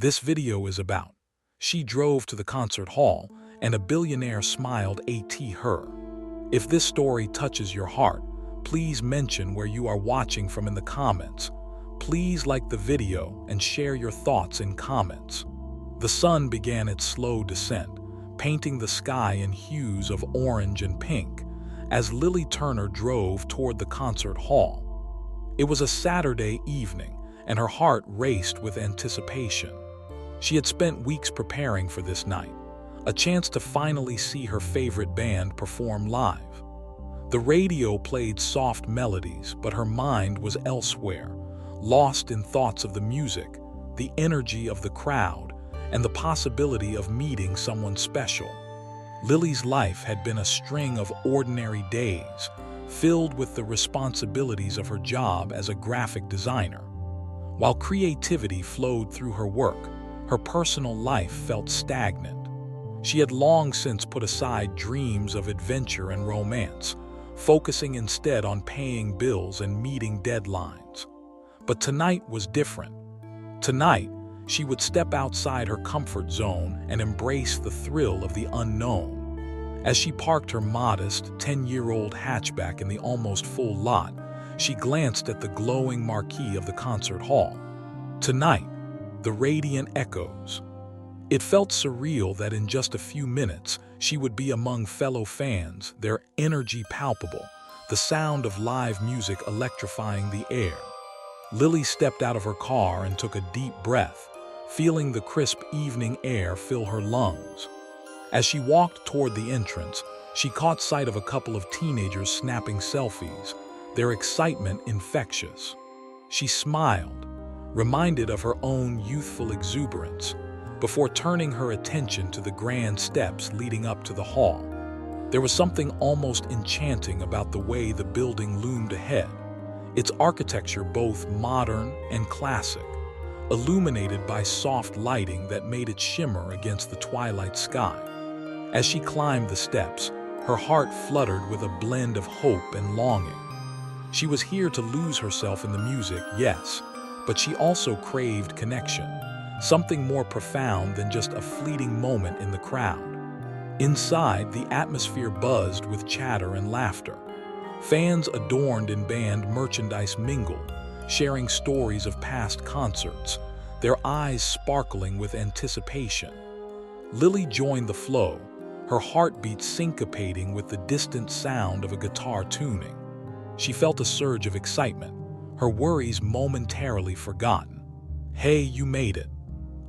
this video is about. She drove to the concert hall, and a billionaire smiled at her. If this story touches your heart, please mention where you are watching from in the comments. Please like the video and share your thoughts in comments. The sun began its slow descent, painting the sky in hues of orange and pink, as Lily Turner drove toward the concert hall. It was a Saturday evening, and her heart raced with anticipation. She had spent weeks preparing for this night, a chance to finally see her favorite band perform live. The radio played soft melodies, but her mind was elsewhere, lost in thoughts of the music, the energy of the crowd, and the possibility of meeting someone special. Lily's life had been a string of ordinary days, filled with the responsibilities of her job as a graphic designer. While creativity flowed through her work, her personal life felt stagnant. She had long since put aside dreams of adventure and romance, focusing instead on paying bills and meeting deadlines. But tonight was different. Tonight, she would step outside her comfort zone and embrace the thrill of the unknown. As she parked her modest 10-year-old hatchback in the almost full lot, she glanced at the glowing marquee of the concert hall. Tonight, the radiant echoes. It felt surreal that in just a few minutes, she would be among fellow fans, their energy palpable, the sound of live music electrifying the air. Lily stepped out of her car and took a deep breath, feeling the crisp evening air fill her lungs. As she walked toward the entrance, she caught sight of a couple of teenagers snapping selfies, their excitement infectious. She smiled, reminded of her own youthful exuberance, before turning her attention to the grand steps leading up to the hall. There was something almost enchanting about the way the building loomed ahead, its architecture both modern and classic, illuminated by soft lighting that made it shimmer against the twilight sky. As she climbed the steps, her heart fluttered with a blend of hope and longing. She was here to lose herself in the music, yes, but she also craved connection, something more profound than just a fleeting moment in the crowd. Inside, the atmosphere buzzed with chatter and laughter. Fans adorned in band merchandise mingled, sharing stories of past concerts, their eyes sparkling with anticipation. Lily joined the flow, her heartbeat syncopating with the distant sound of a guitar tuning. She felt a surge of excitement, her worries momentarily forgotten. "Hey, you made it."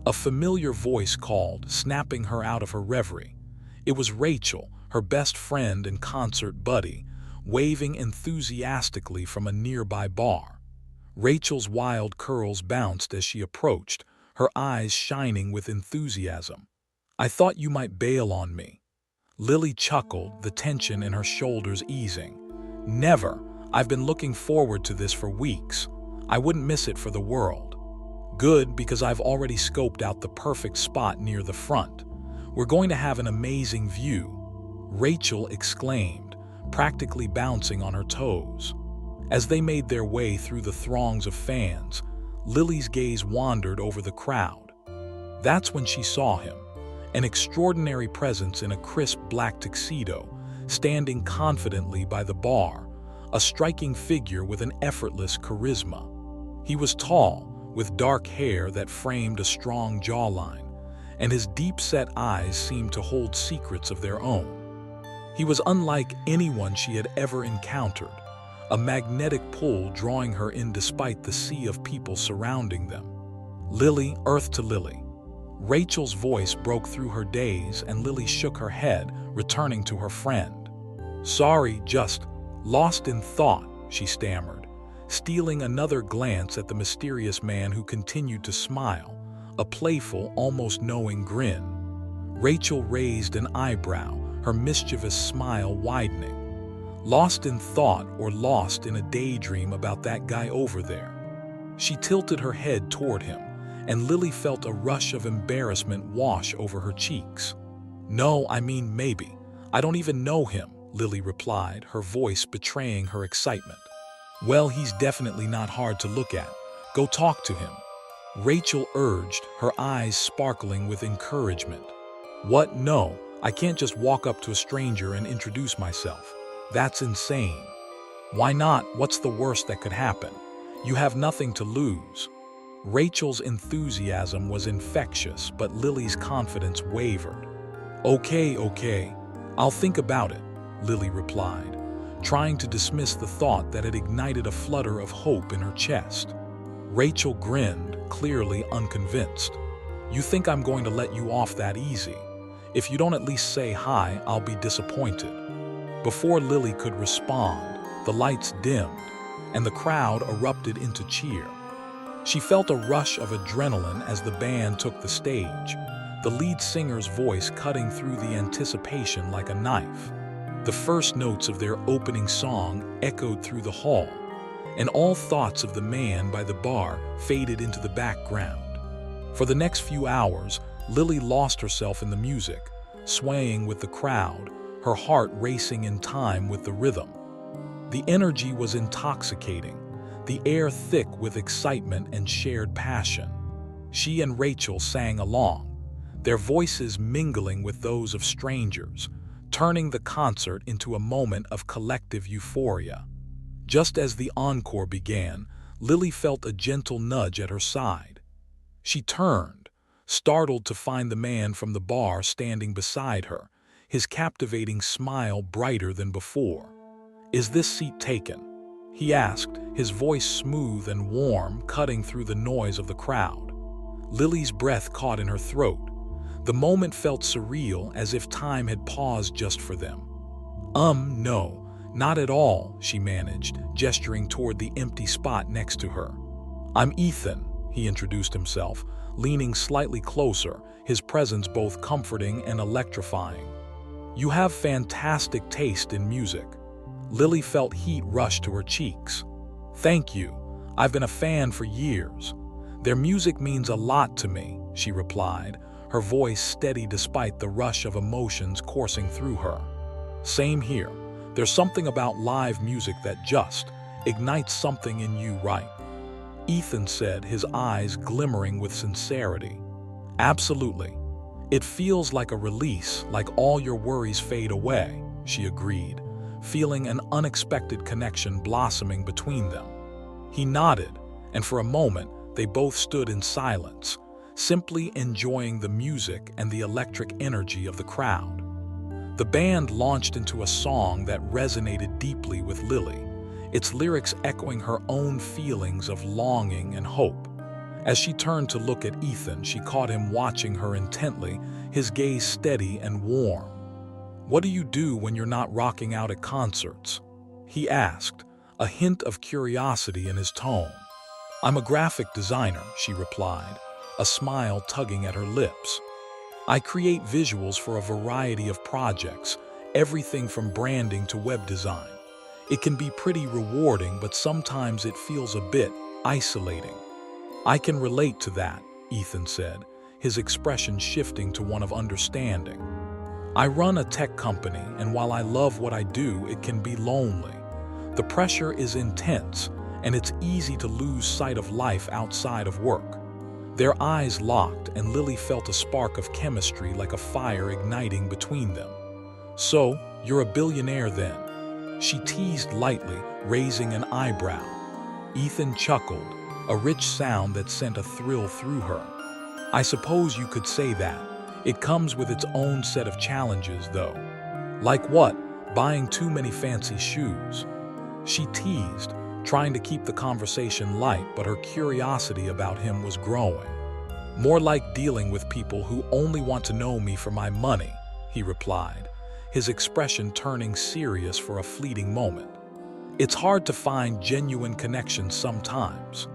A familiar voice called, snapping her out of her reverie. It was Rachel, her best friend and concert buddy, waving enthusiastically from a nearby bar. Rachel's wild curls bounced as she approached, her eyes shining with enthusiasm. "I thought you might bail on me." Lily chuckled, the tension in her shoulders easing. "Never. I've been looking forward to this for weeks. I wouldn't miss it for the world." "Good, because I've already scoped out the perfect spot near the front. We're going to have an amazing view," Rachel exclaimed, practically bouncing on her toes. As they made their way through the throngs of fans, Lily's gaze wandered over the crowd. That's when she saw him, an extraordinary presence in a crisp black tuxedo, standing confidently by the bar, a striking figure with an effortless charisma. He was tall, with dark hair that framed a strong jawline, and his deep-set eyes seemed to hold secrets of their own. He was unlike anyone she had ever encountered, a magnetic pull drawing her in despite the sea of people surrounding them. "Lily, earth to Lily." Rachel's voice broke through her daze, and Lily shook her head, returning to her friend. "Sorry, just lost in thought," she stammered, stealing another glance at the mysterious man who continued to smile, a playful, almost knowing grin. Rachel raised an eyebrow, her mischievous smile widening. "Lost in thought or lost in a daydream about that guy over there?" She tilted her head toward him, and Lily felt a rush of embarrassment wash over her cheeks. "No, I mean maybe. I don't even know him," Lily replied, her voice betraying her excitement. "Well, he's definitely not hard to look at. Go talk to him." Rachel urged, her eyes sparkling with encouragement. What? No, I can't just walk up to a stranger and introduce myself. That's insane. Why not? What's the worst that could happen? You have nothing to lose. Rachel's enthusiasm was infectious, but Lily's confidence wavered. Okay, I'll think about it, Lily replied, trying to dismiss the thought that had ignited a flutter of hope in her chest. Rachel grinned, clearly unconvinced. You think I'm going to let you off that easy? If you don't at least say hi, I'll be disappointed. Before Lily could respond, the lights dimmed, and the crowd erupted into cheer. She felt a rush of adrenaline as the band took the stage, the lead singer's voice cutting through the anticipation like a knife. The first notes of their opening song echoed through the hall, and all thoughts of the man by the bar faded into the background. For the next few hours, Lily lost herself in the music, swaying with the crowd, her heart racing in time with the rhythm. The energy was intoxicating, the air thick with excitement and shared passion. She and Rachel sang along, their voices mingling with those of strangers, turning the concert into a moment of collective euphoria. Just as the encore began, Lily felt a gentle nudge at her side. She turned, startled to find the man from the bar standing beside her, his captivating smile brighter than before. "Is this seat taken?" he asked, his voice smooth and warm, cutting through the noise of the crowd. Lily's breath caught in her throat. The moment felt surreal, as if time had paused just for them. No, not at all," she managed, gesturing toward the empty spot next to her. "I'm Ethan," he introduced himself, leaning slightly closer, his presence both comforting and electrifying. "You have fantastic taste in music." Lily felt heat rush to her cheeks. "Thank you. I've been a fan for years. Their music means a lot to me," she replied, her voice steady despite the rush of emotions coursing through her. "Same here. There's something about live music that just ignites something in you, right?" Ethan said, his eyes glimmering with sincerity. "Absolutely. It feels like a release, like all your worries fade away," she agreed, feeling an unexpected connection blossoming between them. He nodded, and for a moment they both stood in silence, simply enjoying the music and the electric energy of the crowd. The band launched into a song that resonated deeply with Lily, its lyrics echoing her own feelings of longing and hope. As she turned to look at Ethan, she caught him watching her intently, his gaze steady and warm. "What do you do when you're not rocking out at concerts?" he asked, a hint of curiosity in his tone. "I'm a graphic designer," she replied, a smile tugging at her lips. "I create visuals for a variety of projects, everything from branding to web design. It can be pretty rewarding, but sometimes it feels a bit isolating." "I can relate to that," Ethan said, his expression shifting to one of understanding. "I run a tech company, and while I love what I do, it can be lonely. The pressure is intense, and it's easy to lose sight of life outside of work." Their eyes locked, and Lily felt a spark of chemistry like a fire igniting between them. "So, you're a billionaire then?" she teased lightly, raising an eyebrow. Ethan chuckled, a rich sound that sent a thrill through her. "I suppose you could say that. It comes with its own set of challenges, though." "Like what? Buying too many fancy shoes?" she teased, trying to keep the conversation light, but her curiosity about him was growing. "More like dealing with people who only want to know me for my money," he replied, his expression turning serious for a fleeting moment. "It's hard to find genuine connections sometimes."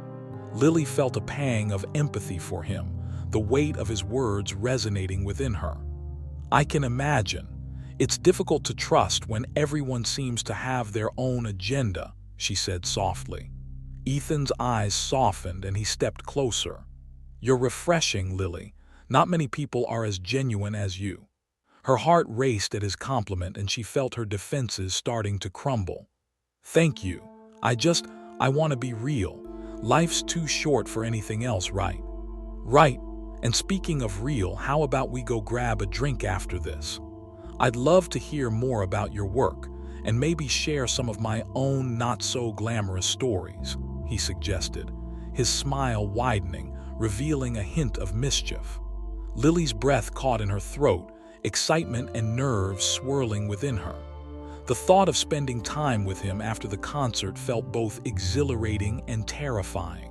Lily felt a pang of empathy for him, the weight of his words resonating within her. "I can imagine. It's difficult to trust when everyone seems to have their own agenda," she said softly. Ethan's eyes softened and he stepped closer. "You're refreshing, Lily. Not many people are as genuine as you." Her heart raced at his compliment and she felt her defenses starting to crumble. "Thank you. I want to be real. Life's too short for anything else, right?" Right, and speaking of real, how about we go grab a drink after this? I'd love to hear more about your work and maybe share some of my own not-so-glamorous stories, he suggested, his smile widening, revealing a hint of mischief. Lily's breath caught in her throat, excitement and nerves swirling within her. The thought of spending time with him after the concert felt both exhilarating and terrifying.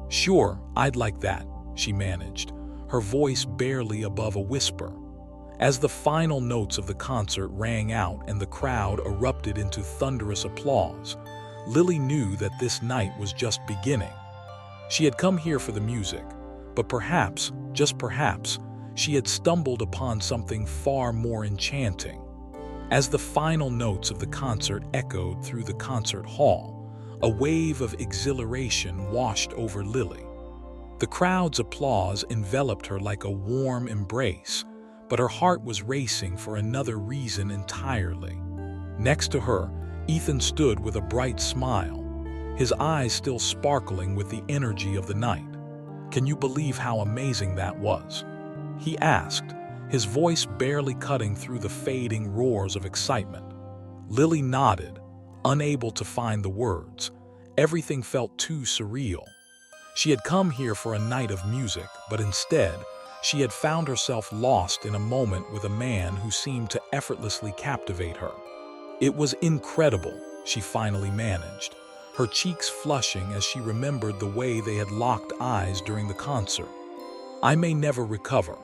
"Sure, I'd like that," she managed, her voice barely above a whisper. As the final notes of the concert rang out and the crowd erupted into thunderous applause, Lily knew that this night was just beginning. She had come here for the music, but perhaps, just perhaps, she had stumbled upon something far more enchanting. As the final notes of the concert echoed through the concert hall, a wave of exhilaration washed over Lily. The crowd's applause enveloped her like a warm embrace, but her heart was racing for another reason entirely. Next to her, Ethan stood with a bright smile, his eyes still sparkling with the energy of the night. "Can you believe how amazing that was?" he asked, his voice barely cutting through the fading roars of excitement. Lily nodded, unable to find the words. Everything felt too surreal. She had come here for a night of music, but instead, she had found herself lost in a moment with a man who seemed to effortlessly captivate her. It was incredible, she finally managed, her cheeks flushing as she remembered the way they had locked eyes during the concert. "I may never recover."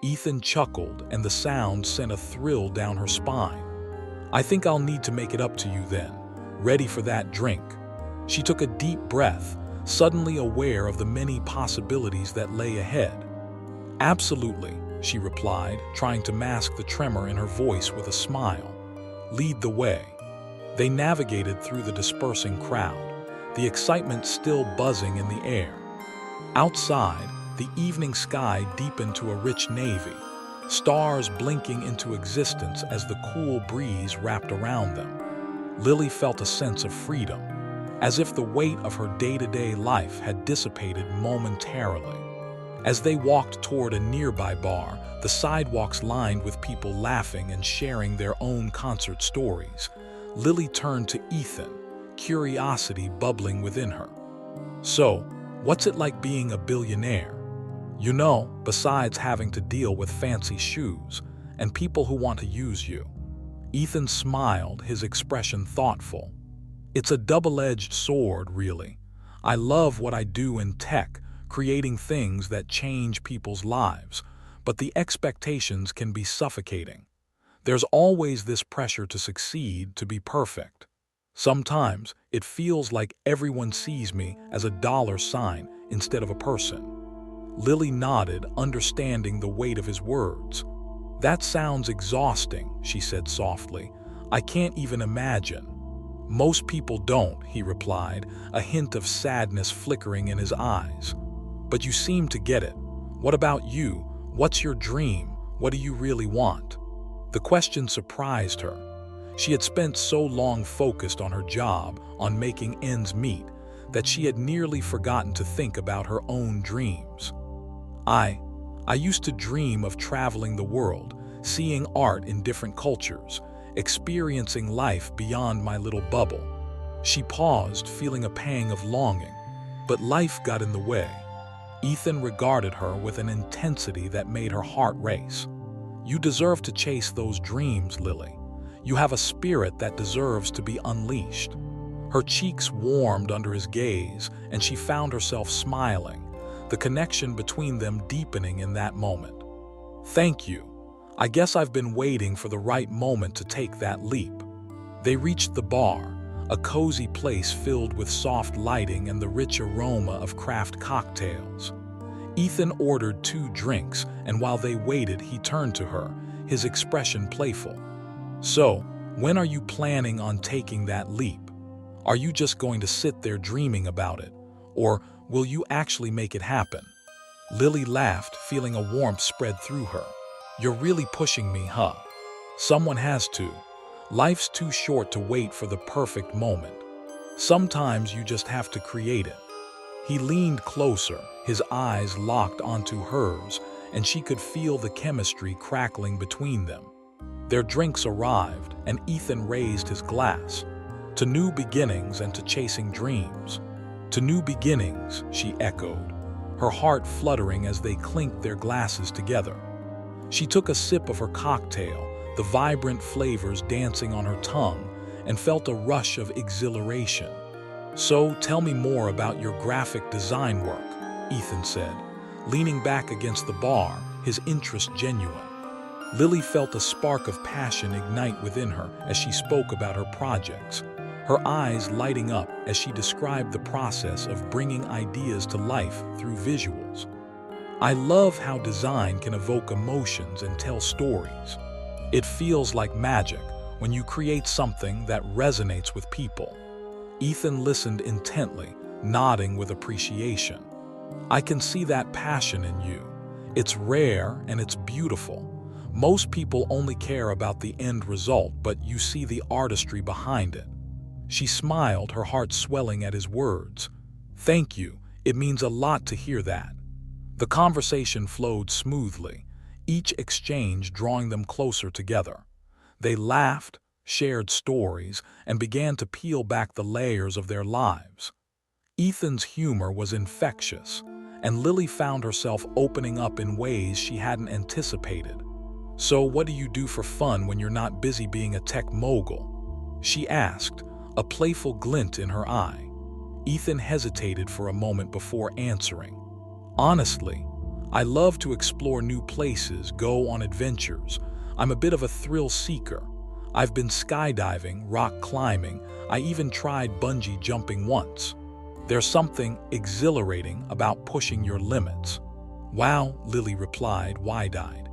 Ethan chuckled, and the sound sent a thrill down her spine. "I think I'll need to make it up to you then. Ready for that drink?" She took a deep breath, suddenly aware of the many possibilities that lay ahead. "Absolutely," she replied, trying to mask the tremor in her voice with a smile. "Lead the way." They navigated through the dispersing crowd, the excitement still buzzing in the air. Outside, the evening sky deepened to a rich navy, stars blinking into existence as the cool breeze wrapped around them. Lily felt a sense of freedom, as if the weight of her day-to-day life had dissipated momentarily. As they walked toward a nearby bar, the sidewalks lined with people laughing and sharing their own concert stories, Lily turned to Ethan, curiosity bubbling within her. "So, what's it like being a billionaire? You know, besides having to deal with fancy shoes and people who want to use you." Ethan smiled, his expression thoughtful. "It's a double-edged sword, really. I love what I do in tech, creating things that change people's lives, but the expectations can be suffocating. There's always this pressure to succeed, to be perfect. Sometimes it feels like everyone sees me as a dollar sign instead of a person." Lily nodded, understanding the weight of his words. "That sounds exhausting," she said softly. "I can't even imagine." "Most people don't," he replied, a hint of sadness flickering in his eyes. "But you seem to get it. What about you? What's your dream? What do you really want?" The question surprised her. She had spent so long focused on her job, on making ends meet, that she had nearly forgotten to think about her own dreams. I used to dream of traveling the world, seeing art in different cultures, experiencing life beyond my little bubble." She paused, feeling a pang of longing, but life got in the way. Ethan regarded her with an intensity that made her heart race. "You deserve to chase those dreams, Lily. You have a spirit that deserves to be unleashed." Her cheeks warmed under his gaze, and she found herself smiling, the connection between them deepening in that moment. "Thank you. I guess I've been waiting for the right moment to take that leap." They reached the bar, a cozy place filled with soft lighting and the rich aroma of craft cocktails. Ethan ordered 2 drinks, and while they waited, he turned to her, his expression playful. "So, when are you planning on taking that leap? Are you just going to sit there dreaming about it? Or will you actually make it happen?" Lily laughed, feeling a warmth spread through her. "You're really pushing me, huh? Someone has to. Life's too short to wait for the perfect moment. Sometimes you just have to create it." He leaned closer, his eyes locked onto hers, and she could feel the chemistry crackling between them. Their drinks arrived, and Ethan raised his glass. To new beginnings and to chasing dreams. To new beginnings, she echoed, her heart fluttering as they clinked their glasses together. She took a sip of her cocktail, the vibrant flavors dancing on her tongue, and felt a rush of exhilaration. "So, tell me more about your graphic design work," Ethan said, leaning back against the bar, his interest genuine. Lily felt a spark of passion ignite within her as she spoke about her projects, her eyes lighting up as she described the process of bringing ideas to life through visuals. "I love how design can evoke emotions and tell stories. It feels like magic when you create something that resonates with people." Ethan listened intently, nodding with appreciation. "I can see that passion in you. It's rare and it's beautiful. Most people only care about the end result, but you see the artistry behind it." She smiled, her heart swelling at his words. "Thank you. It means a lot to hear that." The conversation flowed smoothly, each exchange drawing them closer together. They laughed, shared stories, and began to peel back the layers of their lives. Ethan's humor was infectious, and Lily found herself opening up in ways she hadn't anticipated. "So what do you do for fun when you're not busy being a tech mogul?" she asked, a playful glint in her eye. Ethan hesitated for a moment before answering. "Honestly, I love to explore new places, go on adventures. I'm a bit of a thrill seeker. I've been skydiving, rock climbing, I even tried bungee jumping once. There's something exhilarating about pushing your limits." "Wow," Lily replied, wide-eyed.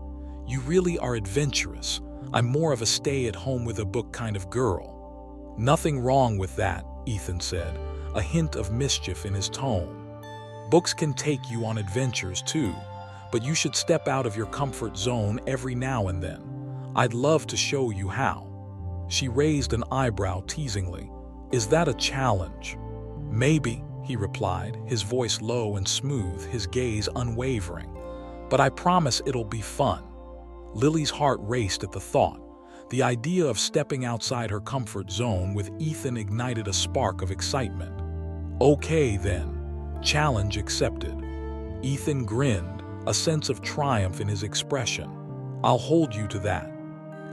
"You really are adventurous. I'm more of a stay-at-home-with-a-book kind of girl." "Nothing wrong with that," Ethan said, a hint of mischief in his tone. "Books can take you on adventures too, but you should step out of your comfort zone every now and then. I'd love to show you how." She raised an eyebrow teasingly. "Is that a challenge?" "Maybe," he replied, his voice low and smooth, his gaze unwavering. "But I promise it'll be fun." Lily's heart raced at the thought. The idea of stepping outside her comfort zone with Ethan ignited a spark of excitement. "Okay then, challenge accepted." Ethan grinned, a sense of triumph in his expression. "I'll hold you to that."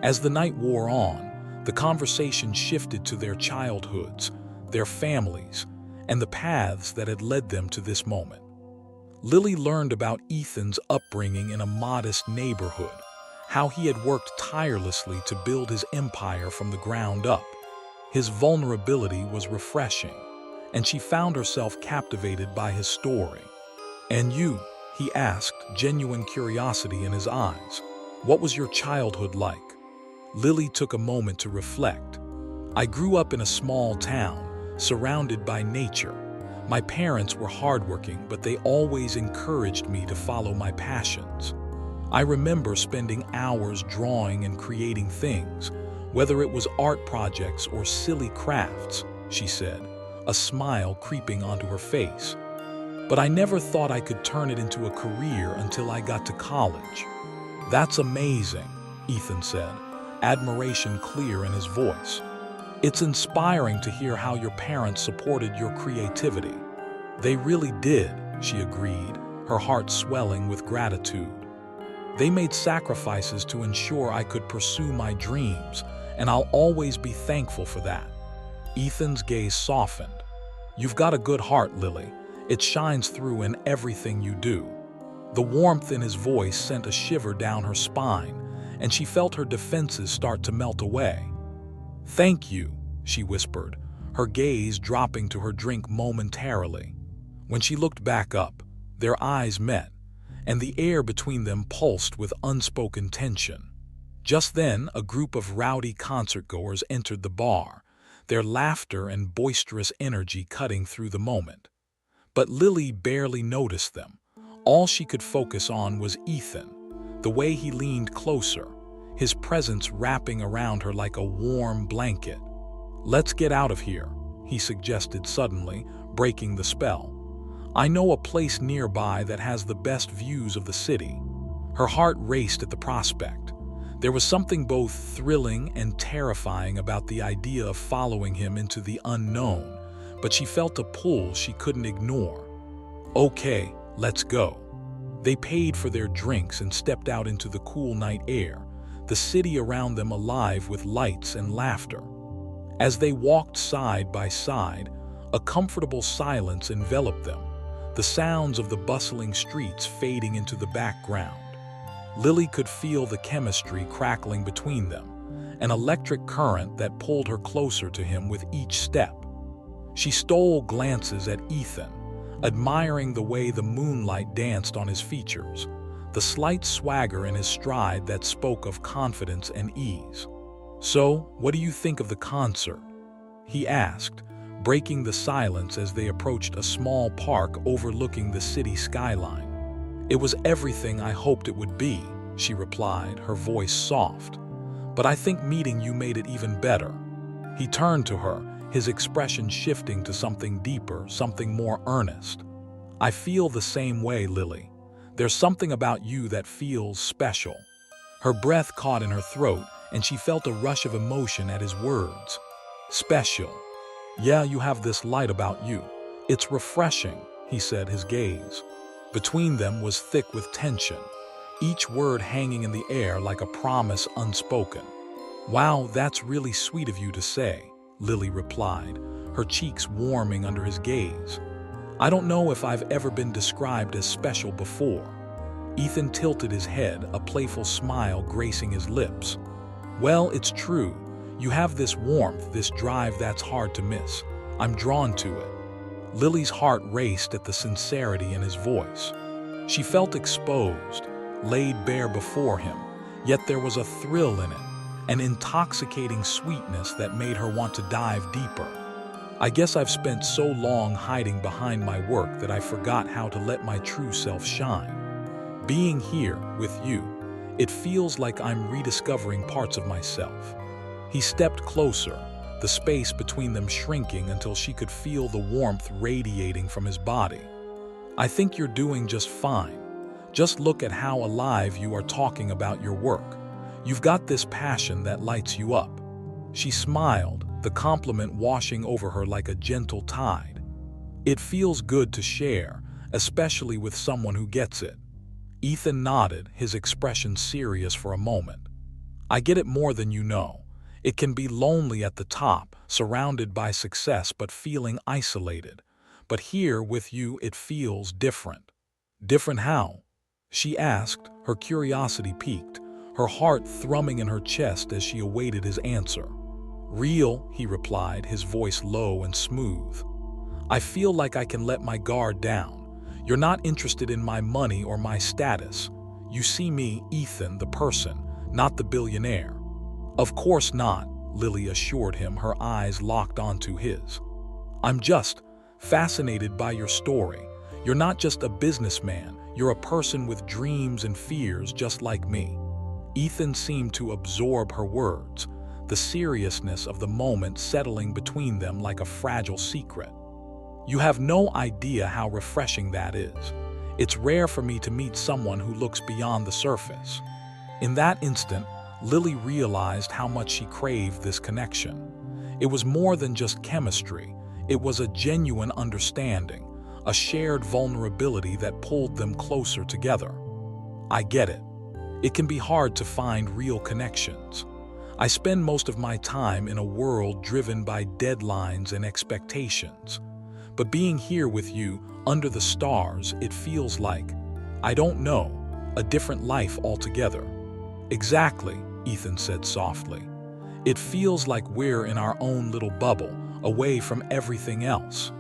As the night wore on, the conversation shifted to their childhoods, their families, and the paths that had led them to this moment. Lily learned about Ethan's upbringing in a modest neighborhood, how he had worked tirelessly to build his empire from the ground up. His vulnerability was refreshing, and she found herself captivated by his story. "And you?" he asked, genuine curiosity in his eyes. "What was your childhood like?" Lily took a moment to reflect. "I grew up in a small town, surrounded by nature. My parents were hardworking, but they always encouraged me to follow my passions. I remember spending hours drawing and creating things, whether it was art projects or silly crafts," she said, a smile creeping onto her face. "But I never thought I could turn it into a career until I got to college." "That's amazing," Ethan said, admiration clear in his voice. "It's inspiring to hear how your parents supported your creativity." "They really did," she agreed, her heart swelling with gratitude. "They made sacrifices to ensure I could pursue my dreams, and I'll always be thankful for that." Ethan's gaze softened. "You've got a good heart, Lily. It shines through in everything you do." The warmth in his voice sent a shiver down her spine, and she felt her defenses start to melt away. "Thank you," she whispered, her gaze dropping to her drink momentarily. When she looked back up, their eyes met, and the air between them pulsed with unspoken tension. Just then, a group of rowdy concertgoers entered the bar, their laughter and boisterous energy cutting through the moment. But Lily barely noticed them. All she could focus on was Ethan, the way he leaned closer, his presence wrapping around her like a warm blanket. "Let's get out of here," he suggested suddenly, breaking the spell. I know a place nearby that has the best views of the city. Her heart raced at the prospect. There was something both thrilling and terrifying about the idea of following him into the unknown, but she felt a pull she couldn't ignore. Okay, let's go. They paid for their drinks and stepped out into the cool night air, the city around them alive with lights and laughter. As they walked side by side, a comfortable silence enveloped them, the sounds of the bustling streets fading into the background. Lily could feel the chemistry crackling between them, an electric current that pulled her closer to him with each step. She stole glances at Ethan, admiring the way the moonlight danced on his features, the slight swagger in his stride that spoke of confidence and ease. "So, what do you think of the concert?" he asked, breaking the silence as they approached a small park overlooking the city skyline. "It was everything I hoped it would be," she replied, her voice soft. "But I think meeting you made it even better." He turned to her, his expression shifting to something deeper, something more earnest. "I feel the same way, Lily. There's something about you that feels special." Her breath caught in her throat, and she felt a rush of emotion at his words. "Special. Yeah, you have this light about you. It's refreshing," he said, his gaze. Between them was thick with tension, each word hanging in the air like a promise unspoken. "Wow, that's really sweet of you to say," Lily replied, her cheeks warming under his gaze. "I don't know if I've ever been described as special before." Ethan tilted his head, a playful smile gracing his lips. "Well, it's true. You have this warmth, this drive that's hard to miss. I'm drawn to it." Lily's heart raced at the sincerity in his voice. She felt exposed, laid bare before him, yet there was a thrill in it, an intoxicating sweetness that made her want to dive deeper. "I guess I've spent so long hiding behind my work that I forgot how to let my true self shine. Being here with you, it feels like I'm rediscovering parts of myself." He stepped closer, the space between them shrinking until she could feel the warmth radiating from his body. "I think you're doing just fine. Just look at how alive you are talking about your work. You've got this passion that lights you up." She smiled, the compliment washing over her like a gentle tide. "It feels good to share, especially with someone who gets it." Ethan nodded, his expression serious for a moment. "I get it more than you know. It can be lonely at the top, surrounded by success but feeling isolated. But here with you it feels different." "Different how?" she asked, her curiosity piqued, her heart thrumming in her chest as she awaited his answer. "Real," he replied, his voice low and smooth. "I feel like I can let my guard down. You're not interested in my money or my status. You see me, Ethan, the person, not the billionaire." "Of course not," Lily assured him, her eyes locked onto his. "I'm just fascinated by your story. You're not just a businessman, you're a person with dreams and fears just like me." Ethan seemed to absorb her words, the seriousness of the moment settling between them like a fragile secret. "You have no idea how refreshing that is. It's rare for me to meet someone who looks beyond the surface." In that instant, Lily realized how much she craved this connection. It was more than just chemistry. It was a genuine understanding, a shared vulnerability that pulled them closer together. "I get it. It can be hard to find real connections. I spend most of my time in a world driven by deadlines and expectations. But being here with you, under the stars, it feels like, I don't know, a different life altogether." "Exactly," Ethan said softly. "It feels like we're in our own little bubble, away from everything else."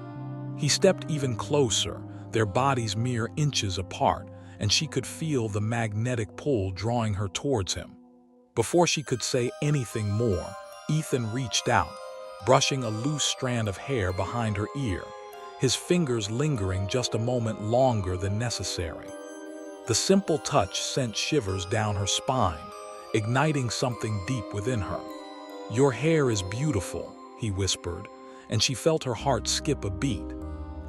He stepped even closer, their bodies mere inches apart, and she could feel the magnetic pull drawing her towards him. Before she could say anything more, Ethan reached out, brushing a loose strand of hair behind her ear, his fingers lingering just a moment longer than necessary. The simple touch sent shivers down her spine, igniting something deep within her. "Your hair is beautiful," he whispered, and she felt her heart skip a beat.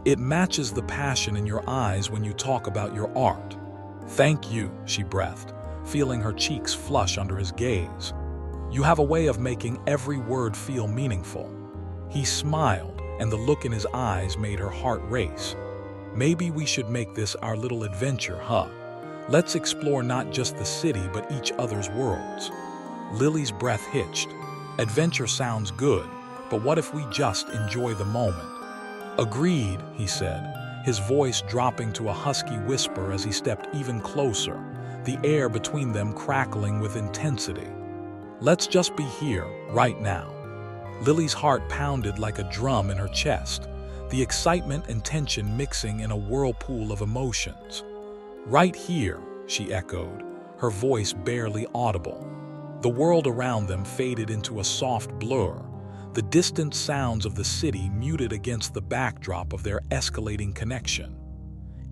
It matches the passion in your eyes when you talk about your art. Thank you, she breathed, feeling her cheeks flush under his gaze. You have a way of making every word feel meaningful. He smiled, and the look in his eyes made her heart race. Maybe we should make this our little adventure, huh? Let's explore not just the city, but each other's worlds. Lily's breath hitched. Adventure sounds good, but what if we just enjoy the moment? Agreed, he said, his voice dropping to a husky whisper as he stepped even closer, the air between them crackling with intensity. Let's just be here, right now. Lily's heart pounded like a drum in her chest, the excitement and tension mixing in a whirlpool of emotions. Right here, she echoed, her voice barely audible. The world around them faded into a soft blur, the distant sounds of the city muted against the backdrop of their escalating connection.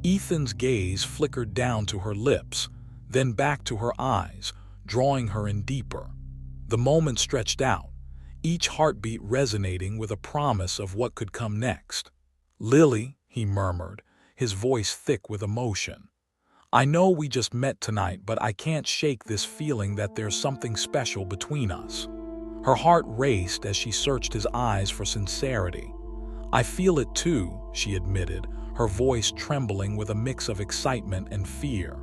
Ethan's gaze flickered down to her lips, then back to her eyes, drawing her in deeper. The moment stretched out, each heartbeat resonating with a promise of what could come next. "Lily," he murmured, his voice thick with emotion. "I know we just met tonight, but I can't shake this feeling that there's something special between us." Her heart raced as she searched his eyes for sincerity. "I feel it too," she admitted, her voice trembling with a mix of excitement and fear.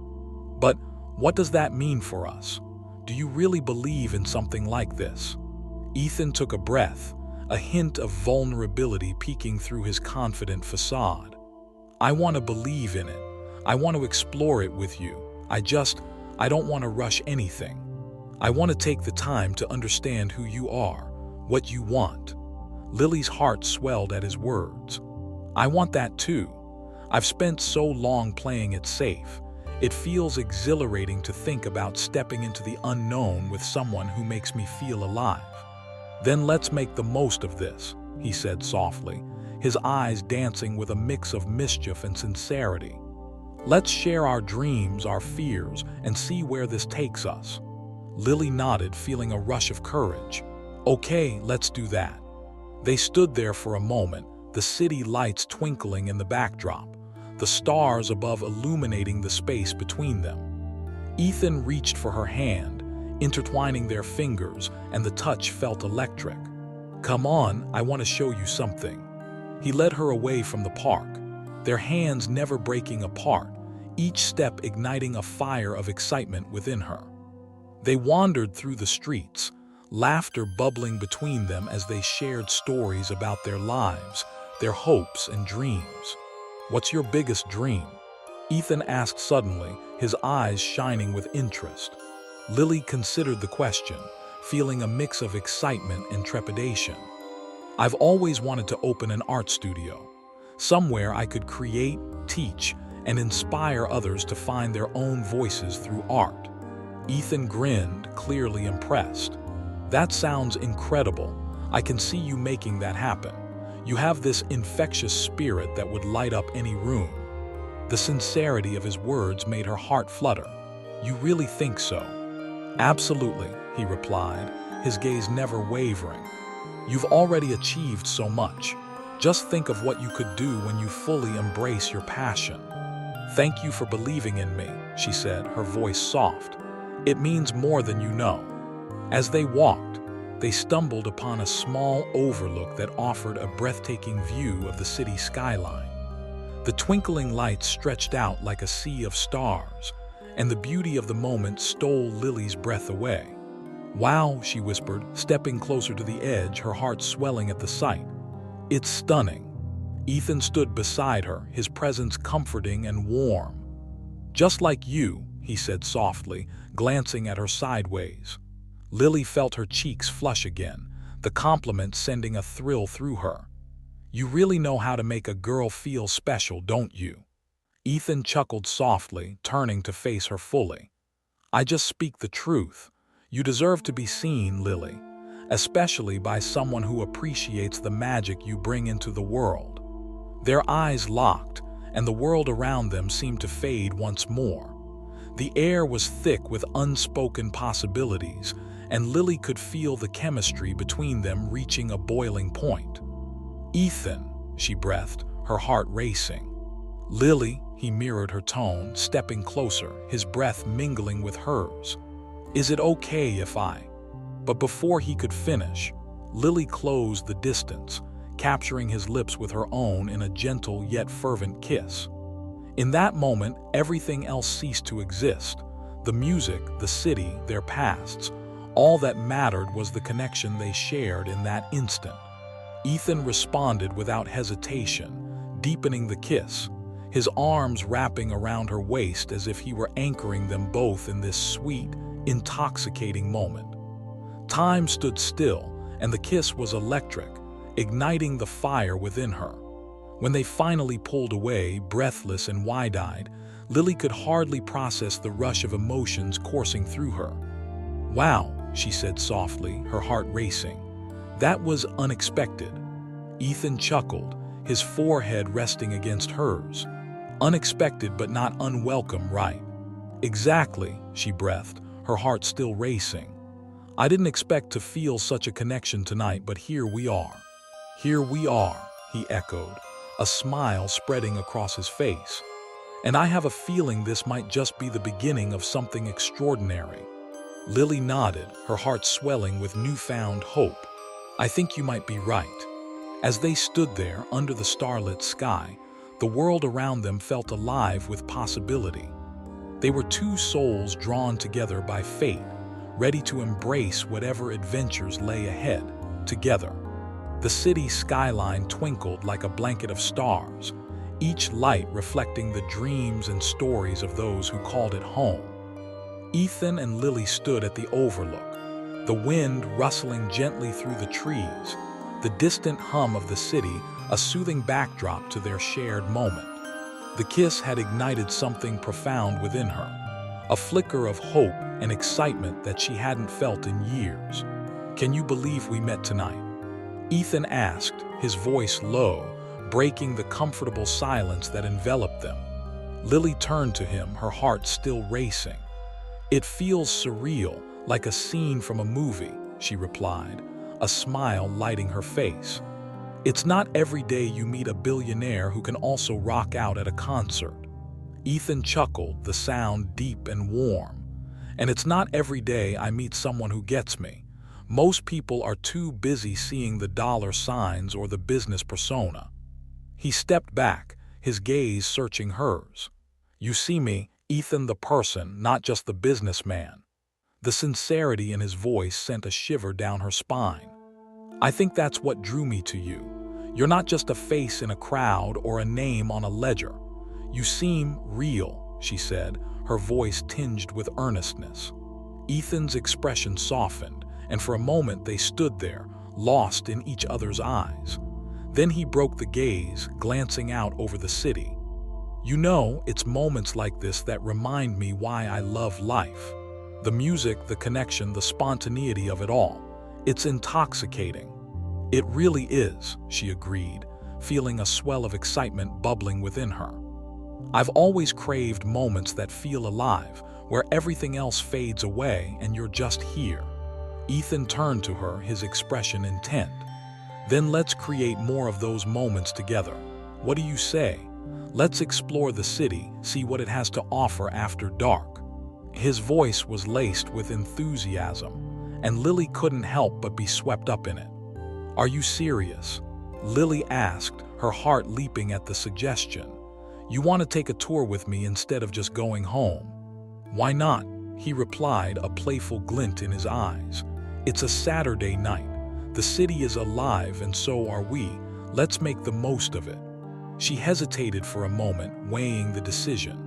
"But what does that mean for us? Do you really believe in something like this?" Ethan took a breath, a hint of vulnerability peeking through his confident facade. "I want to believe in it. I want to explore it with you. I don't want to rush anything. I want to take the time to understand who you are, what you want." Lily's heart swelled at his words. "I want that too. I've spent so long playing it safe. It feels exhilarating to think about stepping into the unknown with someone who makes me feel alive." "Then let's make the most of this," he said softly, his eyes dancing with a mix of mischief and sincerity. "Let's share our dreams, our fears, and see where this takes us." Lily nodded, feeling a rush of courage. "Okay, let's do that." They stood there for a moment, the city lights twinkling in the backdrop, the stars above illuminating the space between them. Ethan reached for her hand, intertwining their fingers, and the touch felt electric. "Come on, I want to show you something." He led her away from the park, their hands never breaking apart, each step igniting a fire of excitement within her. They wandered through the streets, laughter bubbling between them as they shared stories about their lives, their hopes and dreams. "What's your biggest dream?" Ethan asked suddenly, his eyes shining with interest. Lily considered the question, feeling a mix of excitement and trepidation. "I've always wanted to open an art studio, somewhere I could create, teach, and inspire others to find their own voices through art." Ethan grinned, clearly impressed. "That sounds incredible. I can see you making that happen. You have this infectious spirit that would light up any room." The sincerity of his words made her heart flutter. "You really think so?" "Absolutely," he replied, his gaze never wavering. "You've already achieved so much. Just think of what you could do when you fully embrace your passion." "Thank you for believing in me," she said, her voice soft. "It means more than you know." As they walked, they stumbled upon a small overlook that offered a breathtaking view of the city skyline. The twinkling lights stretched out like a sea of stars, and the beauty of the moment stole Lily's breath away. "Wow," she whispered, stepping closer to the edge, her heart swelling at the sight. "It's stunning." Ethan stood beside her, his presence comforting and warm. "Just like you," he said softly, glancing at her sideways. Lily felt her cheeks flush again, the compliment sending a thrill through her. "You really know how to make a girl feel special, don't you?" Ethan chuckled softly, turning to face her fully. "I just speak the truth. You deserve to be seen, Lily, especially by someone who appreciates the magic you bring into the world." Their eyes locked, and the world around them seemed to fade once more. The air was thick with unspoken possibilities, and Lily could feel the chemistry between them reaching a boiling point. "Ethan," she breathed, her heart racing. "Lily," he mirrored her tone, stepping closer, his breath mingling with hers. "Is it okay if I—" But before he could finish, Lily closed the distance, capturing his lips with her own in a gentle yet fervent kiss. In that moment, everything else ceased to exist. The music, the city, their pasts. All that mattered was the connection they shared in that instant. Ethan responded without hesitation, deepening the kiss, his arms wrapping around her waist as if he were anchoring them both in this sweet, intoxicating moment. Time stood still, and the kiss was electric, igniting the fire within her. When they finally pulled away, breathless and wide-eyed, Lily could hardly process the rush of emotions coursing through her. "Wow," she said softly, her heart racing. "That was unexpected." Ethan chuckled, his forehead resting against hers. "Unexpected but not unwelcome, right?" "Exactly," she breathed, her heart still racing. "I didn't expect to feel such a connection tonight, but here we are." "Here we are," he echoed, a smile spreading across his face. "And I have a feeling this might just be the beginning of something extraordinary." Lily nodded, her heart swelling with newfound hope. "I think you might be right." As they stood there under the starlit sky, the world around them felt alive with possibility. They were two souls drawn together by fate, ready to embrace whatever adventures lay ahead, together. The city skyline twinkled like a blanket of stars, each light reflecting the dreams and stories of those who called it home. Ethan and Lily stood at the overlook, the wind rustling gently through the trees, the distant hum of the city a soothing backdrop to their shared moment. The kiss had ignited something profound within her, a flicker of hope and excitement that she hadn't felt in years. "Can you believe we met tonight?" Ethan asked, his voice low, breaking the comfortable silence that enveloped them. Lily turned to him, her heart still racing. "It feels surreal, like a scene from a movie," she replied, a smile lighting her face. "It's not every day you meet a billionaire who can also rock out at a concert." Ethan chuckled, the sound deep and warm. "And it's not every day I meet someone who gets me. Most people are too busy seeing the dollar signs or the business persona." He stepped back, his gaze searching hers. "You see me, Ethan the person, not just the businessman." The sincerity in his voice sent a shiver down her spine. "I think that's what drew me to you. You're not just a face in a crowd or a name on a ledger. You seem real," she said, her voice tinged with earnestness. Ethan's expression softened, and for a moment they stood there, lost in each other's eyes. Then he broke the gaze, glancing out over the city. "You know, it's moments like this that remind me why I love life. The music, the connection, the spontaneity of it all. It's intoxicating." "It really is," she agreed, feeling a swell of excitement bubbling within her. "I've always craved moments that feel alive, where everything else fades away and you're just here." Ethan turned to her, his expression intent. "Then let's create more of those moments together. What do you say? Let's explore the city, see what it has to offer after dark." His voice was laced with enthusiasm, and Lily couldn't help but be swept up in it. "Are you serious?" Lily asked, her heart leaping at the suggestion. "You want to take a tour with me instead of just going home?" "Why not?" he replied, a playful glint in his eyes. "It's a Saturday night. The city is alive and so are we. Let's make the most of it." She hesitated for a moment, weighing the decision.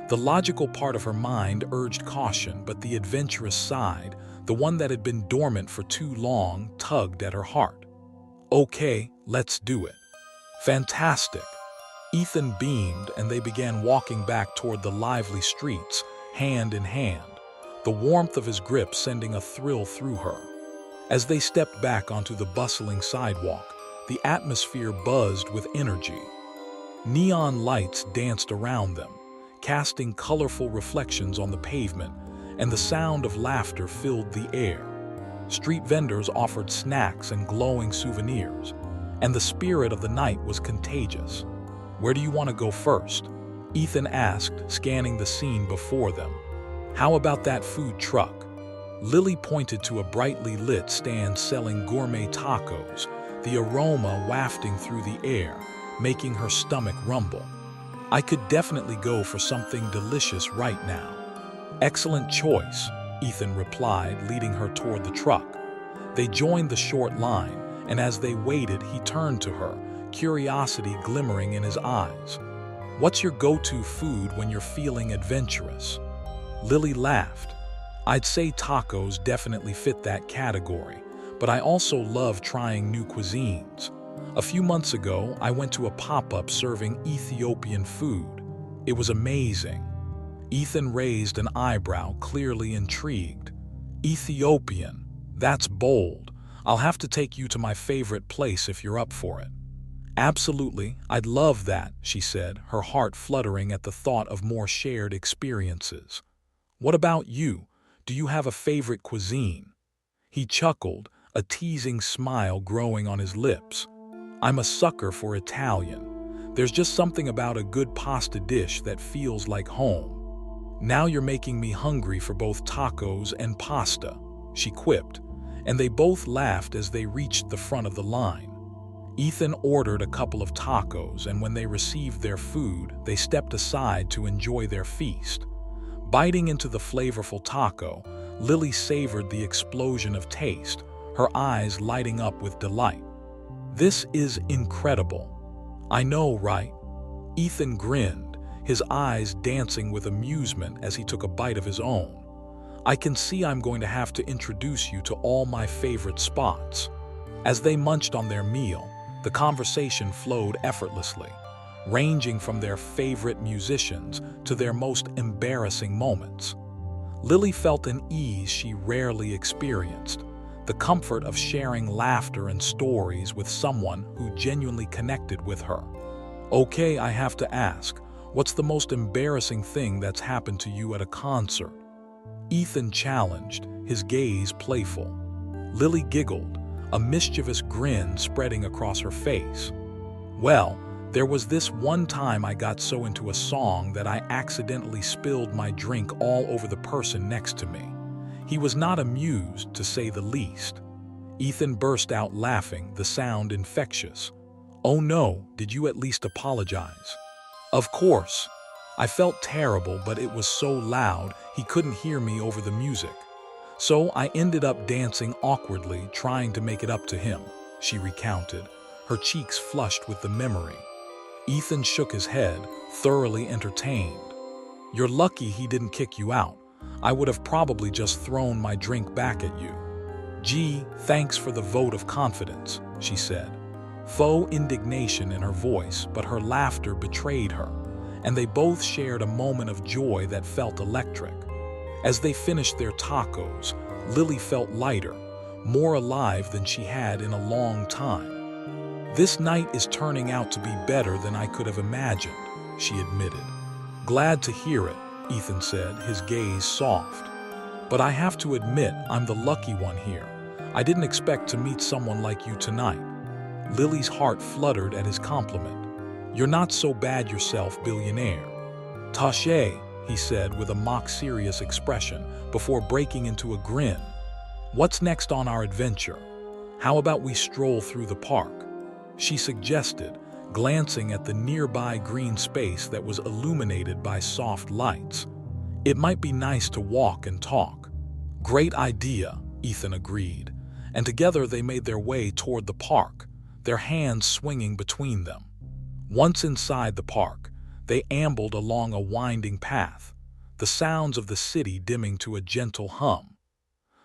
The logical part of her mind urged caution, but the adventurous side, the one that had been dormant for too long, tugged at her heart. "Okay, let's do it." "Fantastic." Ethan beamed, and they began walking back toward the lively streets, hand in hand, the warmth of his grip sending a thrill through her. As they stepped back onto the bustling sidewalk, the atmosphere buzzed with energy. Neon lights danced around them, casting colorful reflections on the pavement, and the sound of laughter filled the air. Street vendors offered snacks and glowing souvenirs, and the spirit of the night was contagious. Where do you want to go first? Ethan asked, scanning the scene before them. How about that food truck? Lily pointed to a brightly lit stand selling gourmet tacos, the aroma wafting through the air, making her stomach rumble. I could definitely go for something delicious right now. Excellent choice, Ethan replied, leading her toward the truck. They joined the short line, and as they waited, he turned to her, curiosity glimmering in his eyes. What's your go-to food when you're feeling adventurous? Lily laughed. I'd say tacos definitely fit that category, but I also love trying new cuisines. A few months ago, I went to a pop-up serving Ethiopian food. It was amazing. Ethan raised an eyebrow, clearly intrigued. Ethiopian? That's bold. I'll have to take you to my favorite place if you're up for it. Absolutely, I'd love that, she said, her heart fluttering at the thought of more shared experiences. What about you? Do you have a favorite cuisine? He chuckled, a teasing smile growing on his lips. I'm a sucker for Italian. There's just something about a good pasta dish that feels like home. Now you're making me hungry for both tacos and pasta, she quipped, and they both laughed as they reached the front of the line. Ethan ordered a couple of tacos, and when they received their food, they stepped aside to enjoy their feast. Biting into the flavorful taco, Lily savored the explosion of taste, her eyes lighting up with delight. This is incredible. I know, right? Ethan grinned, his eyes dancing with amusement as he took a bite of his own. I can see I'm going to have to introduce you to all my favorite spots. As they munched on their meal, the conversation flowed effortlessly, ranging from their favorite musicians to their most embarrassing moments. Lily felt an ease she rarely experienced, the comfort of sharing laughter and stories with someone who genuinely connected with her. Okay, I have to ask, what's the most embarrassing thing that's happened to you at a concert? Ethan challenged, his gaze playful. Lily giggled, a mischievous grin spreading across her face. Well, there was this one time I got so into a song that I accidentally spilled my drink all over the person next to me. He was not amused, to say the least. Ethan burst out laughing, the sound infectious. Oh no, did you at least apologize? Of course. I felt terrible, but it was so loud he couldn't hear me over the music. So I ended up dancing awkwardly, trying to make it up to him, she recounted, her cheeks flushed with the memory. Ethan shook his head, thoroughly entertained. You're lucky he didn't kick you out. I would have probably just thrown my drink back at you. Gee, thanks for the vote of confidence, she said. Faux indignation in her voice, but her laughter betrayed her, and they both shared a moment of joy that felt electric. As they finished their tacos, Lily felt lighter, more alive than she had in a long time. This night is turning out to be better than I could have imagined, she admitted. Glad to hear it, Ethan said, his gaze soft. But I have to admit, I'm the lucky one here. I didn't expect to meet someone like you tonight. Lily's heart fluttered at his compliment. You're not so bad yourself, billionaire. Tache, he said with a mock-serious expression before breaking into a grin. What's next on our adventure? How about we stroll through the park? She suggested, glancing at the nearby green space that was illuminated by soft lights. It might be nice to walk and talk. Great idea, Ethan agreed, and together they made their way toward the park, their hands swinging between them. Once inside the park, they ambled along a winding path, the sounds of the city dimming to a gentle hum.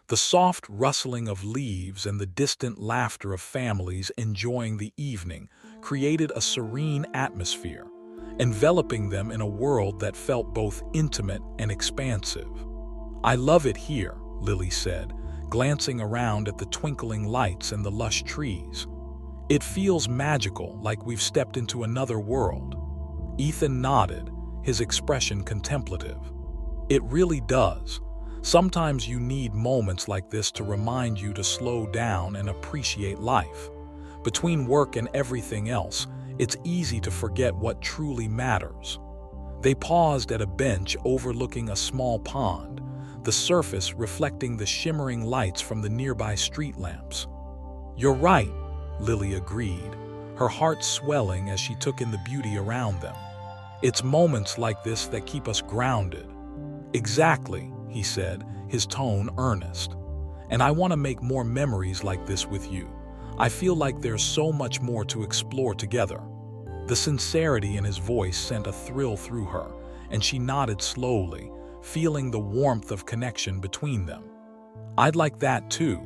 The soft rustling of leaves and the distant laughter of families enjoying the evening created a serene atmosphere, enveloping them in a world that felt both intimate and expansive. I love it here, Lily said, glancing around at the twinkling lights and the lush trees. It feels magical, like we've stepped into another world. Ethan nodded, his expression contemplative. It really does. Sometimes you need moments like this to remind you to slow down and appreciate life. Between work and everything else, it's easy to forget what truly matters. They paused at a bench overlooking a small pond, the surface reflecting the shimmering lights from the nearby street lamps. "You're right," Lily agreed, her heart swelling as she took in the beauty around them. "It's moments like this that keep us grounded." "Exactly," he said, his tone earnest. "And I want to make more memories like this with you. I feel like there's so much more to explore together." The sincerity in his voice sent a thrill through her, and she nodded slowly, feeling the warmth of connection between them. "I'd like that too.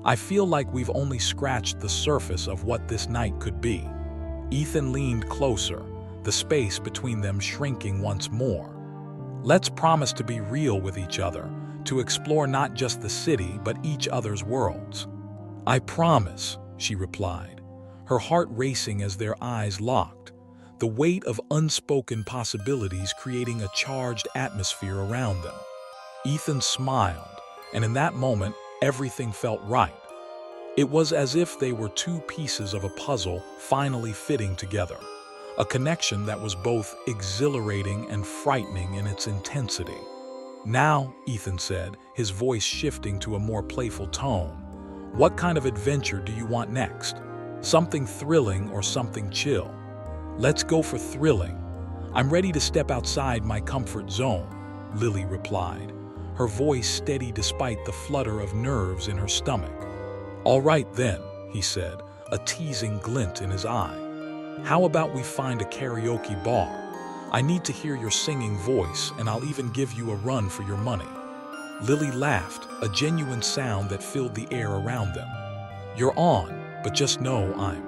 I feel like we've only scratched the surface of what this night could be." Ethan leaned closer, the space between them shrinking once more. "Let's promise to be real with each other, to explore not just the city but each other's worlds." "I promise," she replied, her heart racing as their eyes locked, the weight of unspoken possibilities creating a charged atmosphere around them. Ethan smiled, and in that moment, everything felt right. It was as if they were two pieces of a puzzle finally fitting together, a connection that was both exhilarating and frightening in its intensity. "Now," Ethan said, his voice shifting to a more playful tone, "what kind of adventure do you want next? Something thrilling or something chill?" "Let's go for thrilling. I'm ready to step outside my comfort zone," Lily replied, her voice steady despite the flutter of nerves in her stomach. "All right then," he said, a teasing glint in his eye. "How about we find a karaoke bar? I need to hear your singing voice, and I'll even give you a run for your money." Lily laughed, a genuine sound that filled the air around them. "You're on, but just know I'm